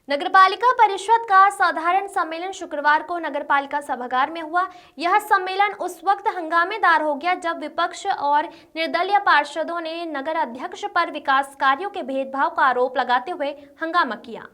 नगरपालिका परिषद का साधारण सम्मेलन शुक्रवार को नगरपालिका सभागार में हुआ। यह सम्मेलन उस वक्त हंगामेदार हो गया जब विपक्ष और निर्दलीय पार्षदों ने नगर अध्यक्ष पर विकास कार्यों के भेदभाव का आरोप लगाते हुए हंगामा किया।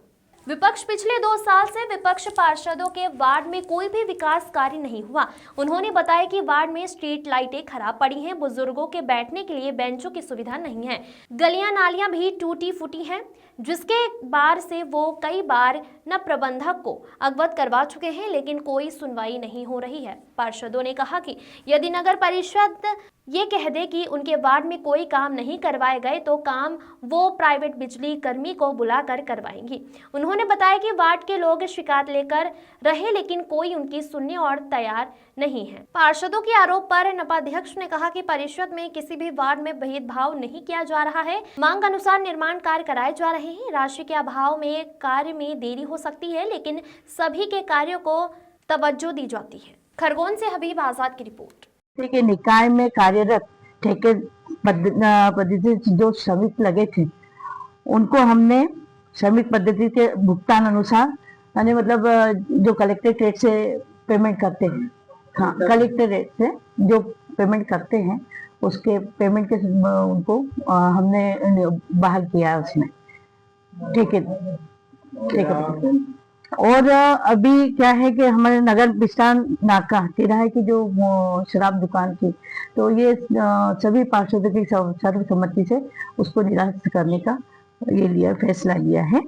विपक्ष पिछले 2 साल से विपक्ष पार्षदों के वार्ड में कोई भी विकास कार्य नहीं हुआ। उन्होंने बताया कि वार्ड में स्ट्रीट लाइटें खराब पड़ी हैं, बुजुर्गों के बैठने के लिए बेंचों की सुविधा नहीं है, गलियां नालियां भी टूटी फूटी हैं, जिसके बार से वो कई बार न प्रबंधक को अवगत करवा चुके हैं, लेकिन कोई सुनवाई नहीं हो रही है। पार्षदों ने कहा कि यदि नगर परिषद ये कह दे कि उनके वार्ड में कोई काम नहीं करवाए गए तो काम वो प्राइवेट बिजली कर्मी को बुलाकर करवाएंगी। उन्होंने बताया कि वार्ड के लोग शिकायत लेकर रहे, लेकिन कोई उनकी सुनने और तैयार नहीं है। पार्षदों के आरोप पर नपाध्यक्ष ने कहा कि परिषद में किसी भी वार्ड में भेदभाव नहीं किया जा रहा है, मांग अनुसार निर्माण कार्य कराए जा रहे हैं। राशि के अभाव में कार्य में देरी हो सकती है, लेकिन सभी के कार्यों को तवज्जो दी जाती है। खरगोन से हबीब आजाद की रिपोर्ट। के निकाय में कार्यरत ठेके पद्धति से जो श्रमिक लगे थे उनको हमने श्रमिक पद्धति के भुगतान अनुसार, यानी मतलब जो कलेक्टेड रेट से पेमेंट करते हैं, हाँ कलेक्टेड रेट से जो पेमेंट करते हैं उसके पेमेंट के उनको हमने बहाल किया उसमें ठेके। और अभी क्या है कि हमारे नगर विस्तार नाका तिराहे की जो शराब दुकान की, तो ये सभी पार्षदों की सर्वसम्मति से उसको निरस्त करने का ये फैसला लिया है।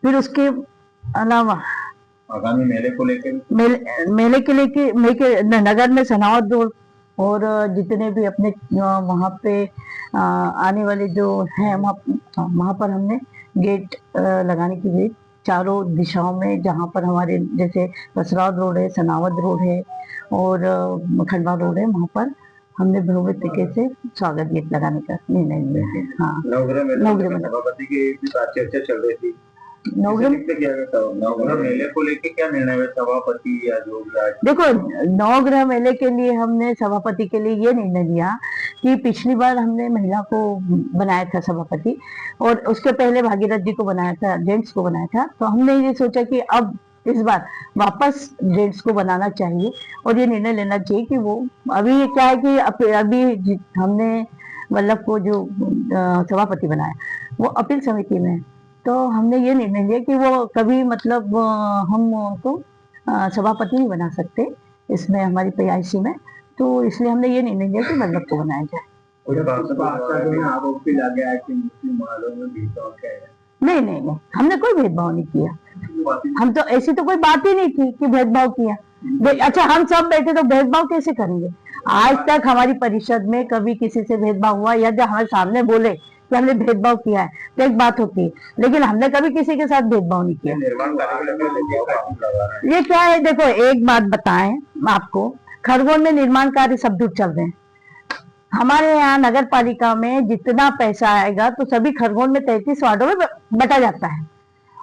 फिर उसके अलावा आगामी मेले को लेकर मेले के नगर में सनावद रोड और जितने भी अपने वहाँ पे आने वाले जो हैं वहाँ पर हमने गेट लगाने की भी चारों दिशाओं में, जहाँ पर हमारे जैसे कसरावद रोड है, सनावद रोड है और खंडवा रोड है, वहाँ पर हमने भव्य तरीके से स्वागत गेट लगाने का निर्णय लिया है। हाँ, नवग्रह में सभापति की चर्चा चल रही थी। नवग्रह मेले को लेके क्या निर्णय है सभापति या जो भी? देखो, नवग्रह मेले के लिए हमने सभापति के लिए ये निर्णय लिया कि पिछली बार हमने महिला को बनाया था सभापति और उसके पहले भागीरथ जी को बनाया था, जेंट्स को बनाया था। तो हमने ये सोचा कि अब इस बार वापस जेंट्स को बनाना चाहिए और ये निर्णय लेना चाहिए कि वो अभी क्या है कि अभी हमने वल्लभ को जो सभापति बनाया वो अपील समिति में, तो हमने ये निर्णय लिया कि वो कभी मतलब हम उनको सभापति नहीं बना सकते इसमें हमारी पीआईसी में, तो इसलिए हमने ये निर्णय लिया कि वल्लभ को बनाया जाए। नहीं, हमने कोई भेदभाव नहीं किया। हम तो ऐसी तो कोई बात ही नहीं थी कि भेदभाव किया। अच्छा, हम सब बैठे तो भेदभाव कैसे करेंगे? आज तक हमारी परिषद में कभी किसी से भेदभाव हुआ या जब हमारे सामने बोले कि हमने भेदभाव किया है तो एक बात होती है, लेकिन हमने कभी किसी के साथ भेदभाव नहीं किया। ये क्या है, देखो एक बात बताएं आपको, खरगोन में निर्माण कार्य सब दूर चल रहे हैं। हमारे यहाँ नगर पालिका में जितना पैसा आएगा तो सभी खरगोन में 33 वार्डों में बटा जाता है।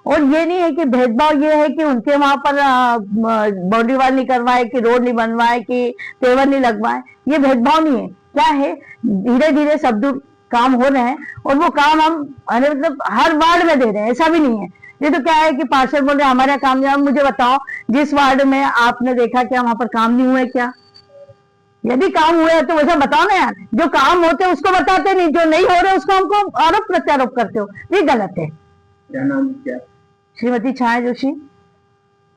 और ये नहीं है कि भेदभाव ये है कि उनके वहां पर बाउंड्री वाल नहीं करवाए, कि रोड नहीं बनवाए, कि पेवर नहीं लगवाए, ये भेदभाव नहीं है। क्या है, धीरे धीरे सब दूर काम हो रहे हैं और वो काम हम मतलब हर वार्ड में दे रहे हैं, ऐसा भी नहीं है। ये तो क्या है कि पार्षद बोल रहे हैं हमारा काम नहीं। मुझे बताओ, जिस वार्ड में आपने देखा क्या वहां पर काम नहीं हुए क्या? यदि काम हुए तो वैसा बताओ ना यार। जो काम होते हैं उसको बताते नहीं, जो नहीं हो रहे उसको हमको आरोप प्रत्यारोप करते हो, ये गलत है। क्या नाम क्या? श्रीमती छाया जोशी,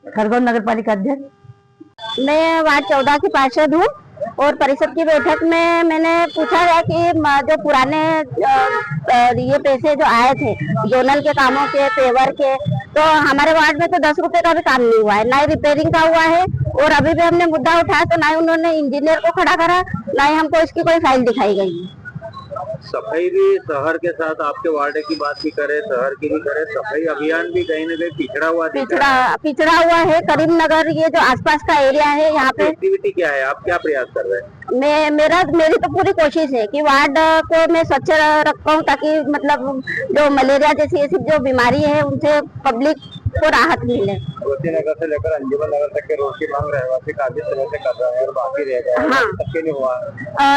खरगोन नगर पालिका अध्यक्ष। मैं वार्ड 14 की पार्षद हूँ और परिषद की बैठक में मैंने पूछा है कि जो पुराने ये पैसे जो आए थे जोनल के कामों के, पेवर के, तो हमारे वार्ड में तो 10 रुपए का भी काम नहीं हुआ है, ना ही रिपेयरिंग का हुआ है। और अभी भी हमने मुद्दा उठाया तो ना ही उन्होंने इंजीनियर को खड़ा करा, ना ही हमको इसकी कोई फाइल दिखाई गई। सफाई भी शहर के साथ आपके वार्ड की बात भी करे, शहर की भी करे, सफाई अभियान भी कहीं न कहीं पिछड़ा हुआ है। करीमनगर ये जो आसपास का एरिया है, यहाँ पे एक्टिविटी क्या है, आप क्या प्रयास कर रहे हैं? मेरी तो पूरी कोशिश है कि वार्ड को मैं स्वच्छ रखूं, ताकि मतलब जो मलेरिया जैसी ऐसी जो बीमारी है उनसे पब्लिक को राहत मिले। नगर से लेकर अंजुमन नगर तक के रोड की मांग रहवासी काफी समय से कर रहे हैं और बाकी रह गया है, हाँ। अभी तक क्यों नहीं हुआ?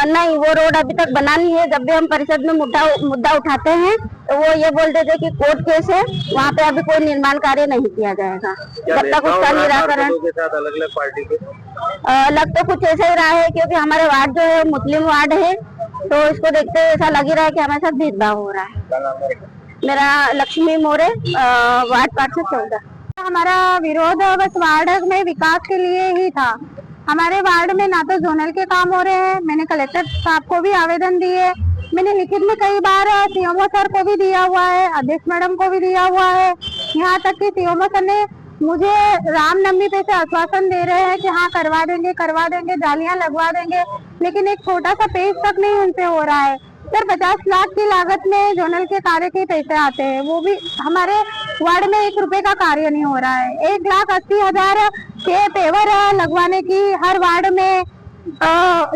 नहीं, वो रोड अभी तक बना नहीं है। जब भी हम परिषद में मुद्दा उठाते हैं तो वो ये बोलते थे कि कोर्ट केस है, वहाँ पे अभी कोई निर्माण कार्य नहीं किया जाएगा जब तक उसका निराकरण। अलग अलग पार्टी के लग तो कुछ ऐसा ही रहा है, क्योंकि हमारे वार्ड जो है मुस्लिम वार्ड है, तो इसको देखते हुए ऐसा लग ही रहा है कि हमारे साथ भेदभाव हो रहा है। मेरा लक्ष्मी मोरे, वार्ड पार्षद 14। हमारा विरोध बस वार्ड में विकास के लिए ही था। हमारे वार्ड में ना तो जोनल के काम हो रहे हैं। मैंने कलेक्टर साहब को भी आवेदन दिए, मैंने लिखित में कई बार सीएमओ सर को भी दिया हुआ है, अध्यक्ष मैडम को भी दिया हुआ है। यहाँ तक कि सीएमओ सर ने मुझे रामनवमी पे से आश्वासन दे रहे हैं कि हाँ करवा देंगे, जालियां लगवा देंगे, लेकिन एक छोटा सा पेज तक नहीं उनसे हो रहा है। सर 50 लाख की लागत में जोनल के कार्य के पैसे आते हैं, वो भी हमारे वार्ड में 1 रुपए का कार्य नहीं हो रहा है। 1,80,000 के पेवर लगवाने की हर वार्ड में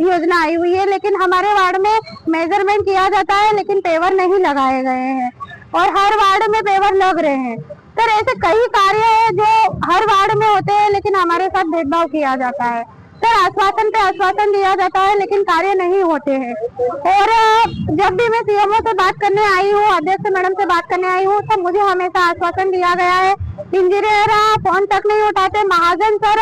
योजना आई हुई है, लेकिन हमारे वार्ड में मेजरमेंट किया जाता है लेकिन पेवर नहीं लगाए गए हैं और हर वार्ड में पेवर लग रहे हैं। सर ऐसे कई कार्य है जो हर वार्ड में होते हैं लेकिन हमारे साथ भेदभाव किया जाता है। सर आश्वासन पे आश्वासन दिया जाता है लेकिन कार्य नहीं होते हैं। और जब भी मैं सीएमओ से बात करने आई हूँ, अध्यक्ष मैडम से बात करने आई हूँ, तो मुझे हमेशा आश्वासन दिया गया है। इंजीनियर फोन तक नहीं उठाते। महाजन सर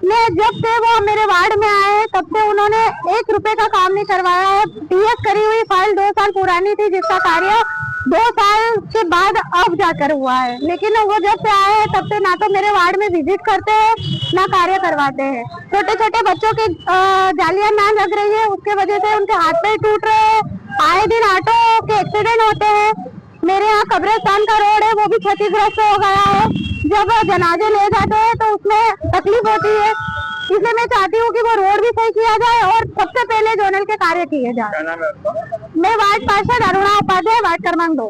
ने जब से वो मेरे वार्ड में आए हैं तब से उन्होंने 1 रुपए का काम नहीं करवाया है। टीएस करी हुई फाइल 2 साल पुरानी थी, जिसका कार्य 2 साल के बाद अब जाकर हुआ है, लेकिन वो जब से आए हैं तब से ना तो मेरे वार्ड में विजिट करते हैं ना कार्य करवाते हैं। छोटे छोटे बच्चों के जालियां ना लग रही है, उसके वजह से उनके हाथ पैर टूट रहे हैं। आए दिन ऑटो के एक्सीडेंट होते हैं। मेरे यहाँ कब्रिस्तान का रोड है, वो भी क्षतिग्रस्त हो गया है। जब जनाजे ले जाते हैं तो उसमें तकलीफ होती है, इसलिए मैं चाहती हूँ कि वो रोड भी सही किया जाए और सबसे पहले जोनल के कार्य किए जाए। मैं वार्ड पार्षद अरुणा उपाध्याय, वार्ड क्रमांक 2।